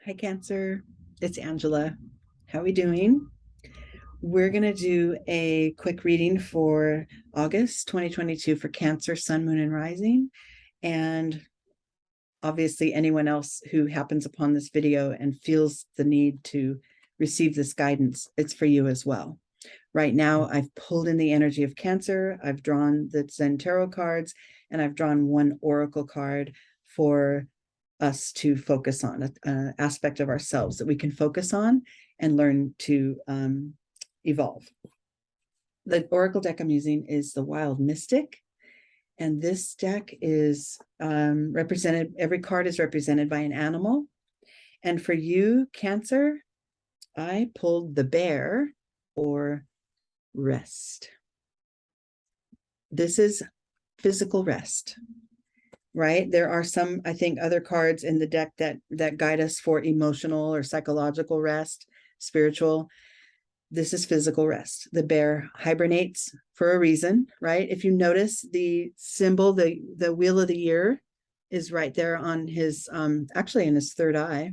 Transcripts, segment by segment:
Hi, Cancer. It's Angela. How are we doing? We're going to do a quick reading for August 2022 for Cancer, Sun, Moon, and Rising. And obviously, anyone else who happens upon this video and feels the need to receive this guidance, it's for you as well. Right now, I've pulled in the energy of Cancer. I've drawn the Zen Tarot cards, and I've drawn one Oracle card for us to focus on, an aspect of ourselves that we can focus on and learn to evolve. The Oracle deck I'm using is the Wild Mystic, and this deck is represented, every card is represented by an animal. And for you, Cancer, I pulled the bear, or rest. This is physical rest, right? There are some, I think, other cards in the deck that guide us for emotional or psychological rest, spiritual. This is physical rest. The bear hibernates for a reason, right? If you notice the symbol, the wheel of the year is right there on his, actually in his third eye,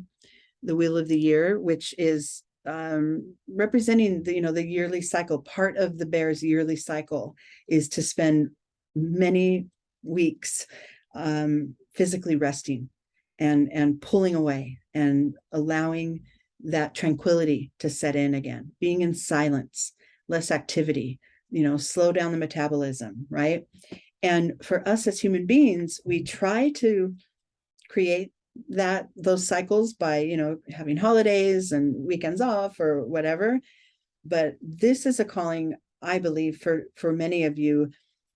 the wheel of the year, which is representing the yearly cycle. Part of the bear's yearly cycle is to spend many weeks physically resting and pulling away and allowing that tranquility to set in again, being in silence, less activity, slow down the metabolism, right? And for us as human beings, we try to create those cycles by having holidays and weekends off or whatever. But this is a calling, I believe, for many of you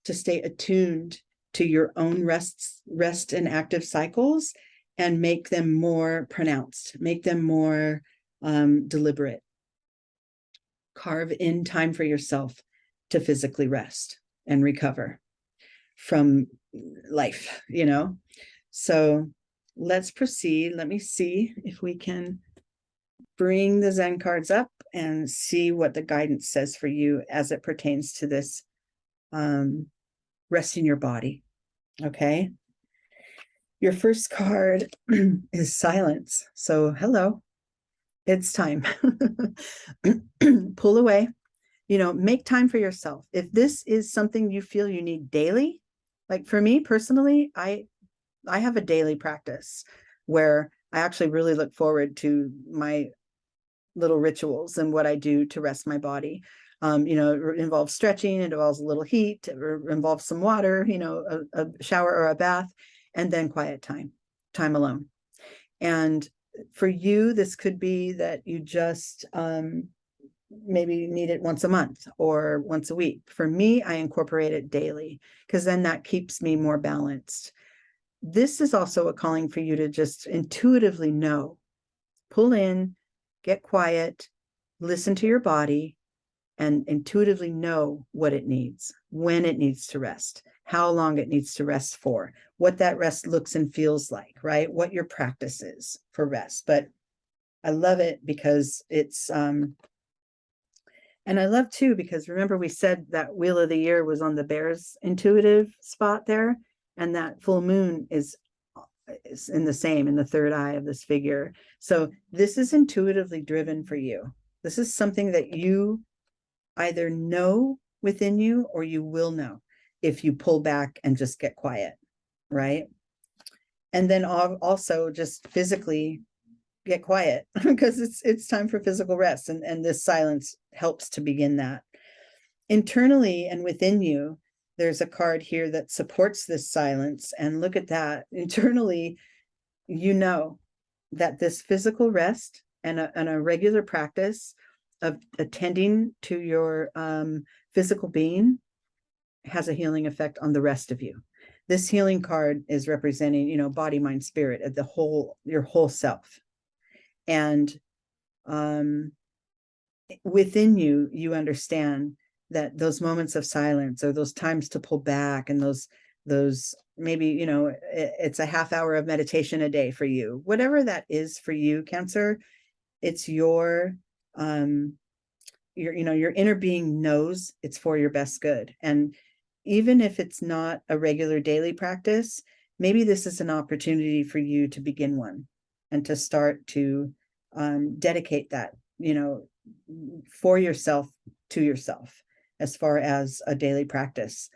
to stay attuned to your own rest and active cycles and make them more pronounced, make them more deliberate. Carve in time for yourself to physically rest and recover from life, So let's proceed. Let me see if we can bring the Zen cards up and see what the guidance says for you as it pertains to this resting your body. Okay. Your first card is silence. So hello, it's time. Pull away, make time for yourself. If this is something you feel you need daily, like for me personally, I have a daily practice where I actually really look forward to my little rituals and what I do to rest my body. It involves stretching, it involves a little heat, it involves some water, a shower or a bath, and then quiet time alone. And for you, this could be that you just maybe need it once a month or once a week. For me, I incorporate it daily because then that keeps me more balanced. This is also a calling for you to just intuitively know, pull in, get quiet, listen to your body, and intuitively know what it needs, when it needs to rest, how long it needs to rest for, what that rest looks and feels like, right? What your practice is for rest. But I love it because it's, and I love too, because remember we said that wheel of the year was on the bear's intuitive spot there, and that full moon is in the third eye of this figure. So this is intuitively driven for you. This is something that you either know within you or you will know if you pull back and just get quiet, right? And then also just physically get quiet because it's time for physical rest, and this silence helps to begin that. Internally and within you, there's a card here that supports this silence, and look at that. Internally, that this physical rest and a regular practice of attending to your physical being has a healing effect on the rest of you. This healing card is representing, body, mind, spirit, at your whole self. And within you, you understand that those moments of silence or those times to pull back, and those maybe, it's a half hour of meditation a day for you, whatever that is for you, Cancer, it's your inner being knows it's for your best good. And even if it's not a regular daily practice, maybe this is an opportunity for you to begin one and to start to dedicate that, for yourself, to yourself, as far as a daily practice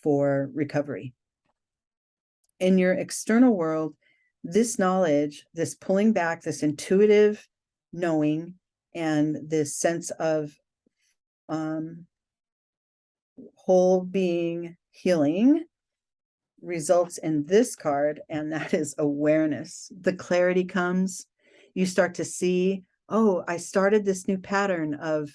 for recovery. In your external world, this knowledge, this pulling back, this intuitive knowing, and this sense of whole being healing results in this card, and that is awareness. The clarity comes. You start to see, oh, I started this new pattern of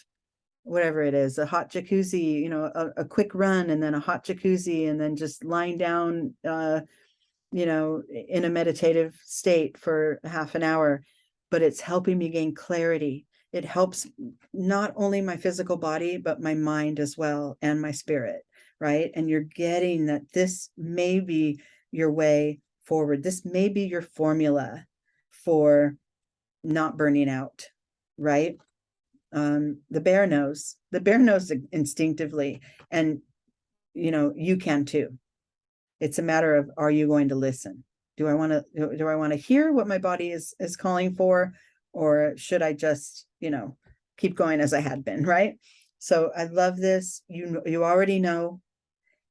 whatever it is, a hot jacuzzi, a quick run, and then a hot jacuzzi, and then just lying down, in a meditative state for half an hour. But it's helping me gain clarity. It helps not only my physical body, but my mind as well, and my spirit, right? And you're getting that this may be your way forward. This may be your formula for not burning out, right? The bear knows instinctively, and you can too. It's a matter of, are you going to listen? Do I want to hear what my body is calling for, or should I just keep going as I had been, right? So I love this. You already know,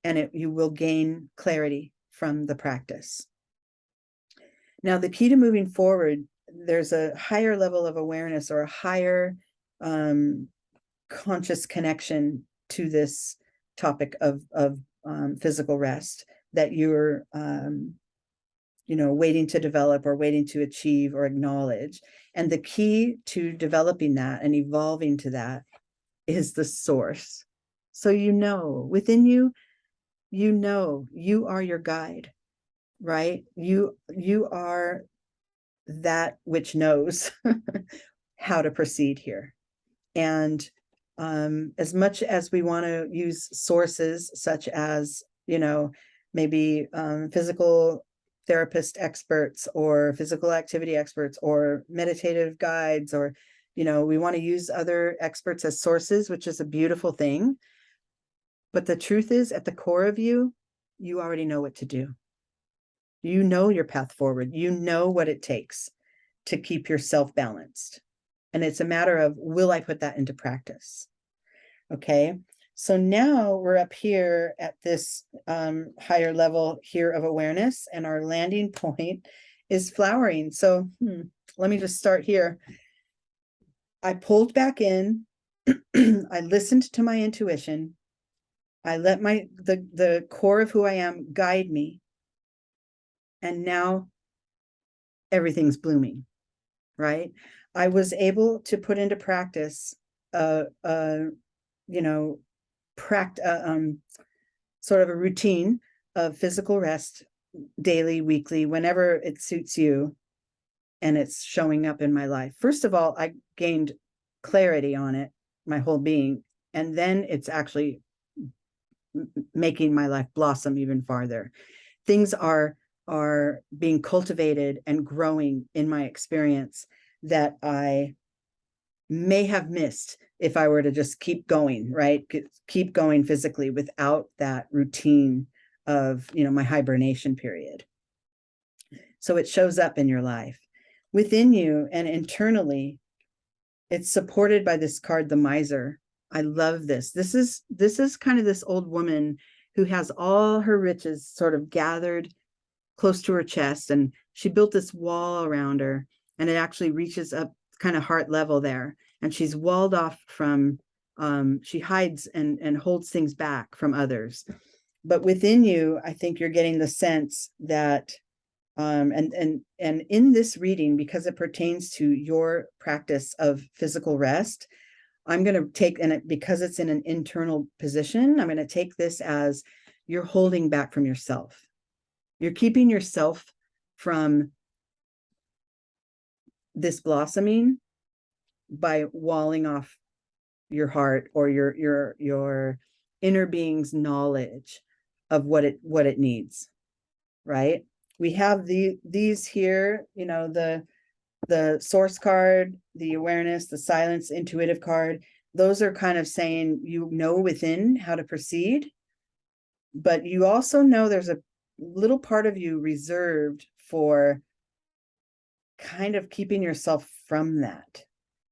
and you will gain clarity from the practice. Now, the key to moving forward, there's a higher level of awareness, or a higher conscious connection to this topic of physical rest that you're waiting to develop, or waiting to achieve or acknowledge. And the key to developing that and evolving to that is the source. So within you, you are your guide, right? You are that which knows how to proceed here. And as much as we want to use sources such as, maybe physical therapist experts, or physical activity experts, or meditative guides, or, we want to use other experts as sources, which is a beautiful thing. But the truth is, at the core of you, you already know what to do. You know your path forward. You know what it takes to keep yourself balanced. And it's a matter of, will I put that into practice? Okay. So now we're up here at this higher level here of awareness, and our landing point is flowering. So let me just start here. I pulled back in. I listened to my intuition. I let the core of who I am guide me. And now everything's blooming, right? I was able to put into practice sort of a routine of physical rest, daily, weekly, whenever it suits you, and it's showing up in my life. First of all, I gained clarity on it, my whole being, and then it's actually making my life blossom even farther. Things are being cultivated and growing in my experience that I may have missed if I were to just keep going, right? Keep going physically without that routine of, my hibernation period. So it shows up in your life, within you, and internally. It's supported by this card, the Miser. I love this. This is kind of this old woman who has all her riches sort of gathered close to her chest, and she built this wall around her, and it actually reaches up kind of heart level there, and she's walled off from she hides and holds things back from others. But within you, I think you're getting the sense that and in this reading, because it pertains to your practice of physical rest, I'm going to take, and because it's in an internal position, I'm going to take this as you're holding back from yourself. You're keeping yourself from this blossoming by walling off your heart, or your inner being's knowledge of what it needs, right? We have these here, the source card, the awareness, the silence, intuitive card. Those are kind of saying, within how to proceed, but you also know there's a little part of you reserved for kind of keeping yourself from that.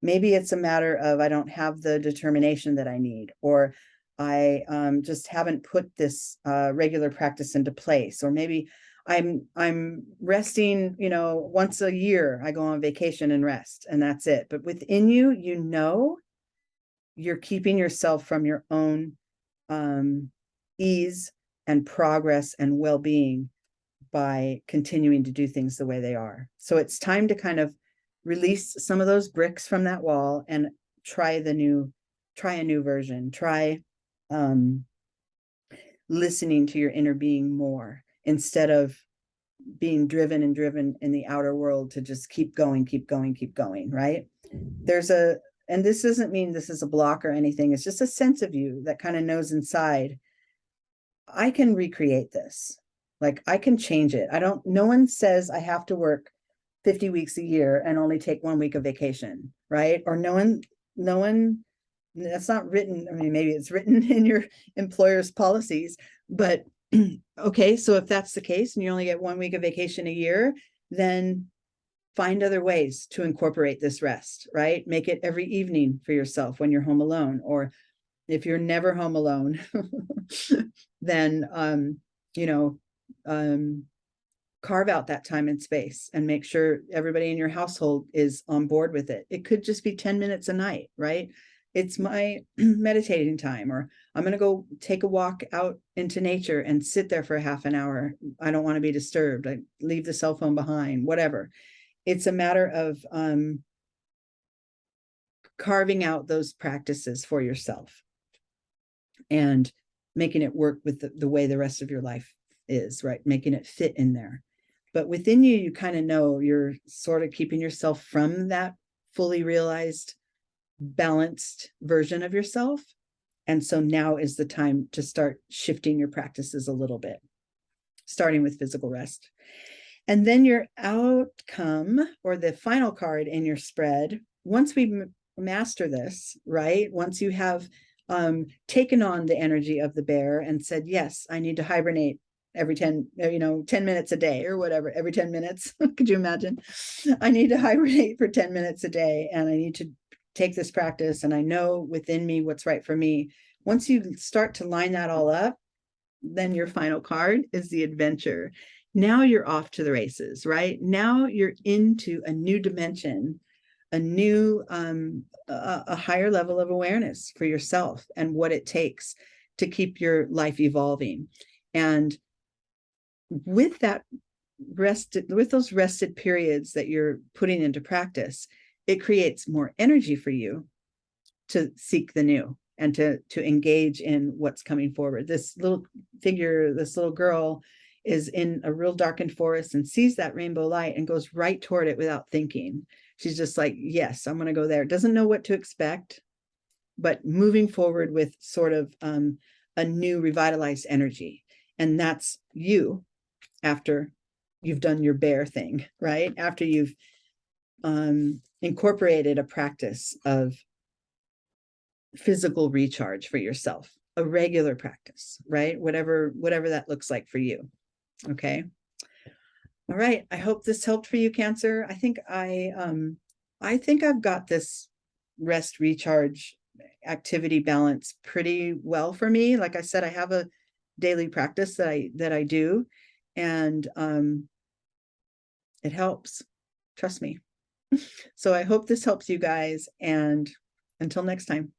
Maybe it's a matter of, I don't have the determination that I need, or I just haven't put this regular practice into place, or maybe I'm resting, once a year I go on vacation and rest, and that's it. But within you, you're keeping yourself from your own ease and progress and well-being by continuing to do things the way they are. So it's time to kind of release some of those bricks from that wall and try a new version. Try listening to your inner being more, instead of being driven in the outer world to just keep going, right? And this doesn't mean this is a block or anything. It's just a sense of you that kind of knows inside, I can recreate this. Like, I can change it. No one says I have to work 50 weeks a year and only take 1 week of vacation, right? Or no one, that's not written. I mean, maybe it's written in your employer's policies, but okay, so if that's the case and you only get 1 week of vacation a year, then find other ways to incorporate this rest, right? Make it every evening for yourself when you're home alone, or if you're never home alone, then, carve out that time and space and make sure everybody in your household is on board with it. It could just be 10 minutes a night, right? It's my meditating time, or I'm going to go take a walk out into nature and sit there for half an hour. I don't want to be disturbed. I leave the cell phone behind, whatever. It's a matter of carving out those practices for yourself and making it work with the way the rest of your life is, right? Making it fit in there. But within you, you kind of know you're sort of keeping yourself from that fully realized, balanced version of yourself. And so now is the time to start shifting your practices a little bit, starting with physical rest. And then your outcome, or the final card in your spread, once we master this, right? Once you have taken on the energy of the bear and said, yes, I need to hibernate every 10 minutes a day, or whatever, every 10 minutes. Could you imagine? I need to hibernate for 10 minutes a day, and I need to take this practice, and I know within me what's right for me. Once you start to line that all up, then your final card is the adventure. Now you're off to the races, right? Now you're into a new dimension, a new, a higher level of awareness for yourself and what it takes to keep your life evolving. And with those rested periods that you're putting into practice, it creates more energy for you to seek the new and to engage in what's coming forward. This little figure, this little girl, is in a real darkened forest and sees that rainbow light and goes right toward it without thinking. She's just like, yes, I'm going to go there. Doesn't know what to expect, but moving forward with sort of a new revitalized energy. And that's you after you've done your bear thing, right? After you've incorporated a practice of physical recharge for yourself, a regular practice, right? Whatever that looks like for you. Okay. All right. I hope this helped for you, Cancer. I think I've got this rest recharge activity balance pretty well for me. Like I said, I have a daily practice that I do, and it helps. Trust me. So I hope this helps you guys, and until next time.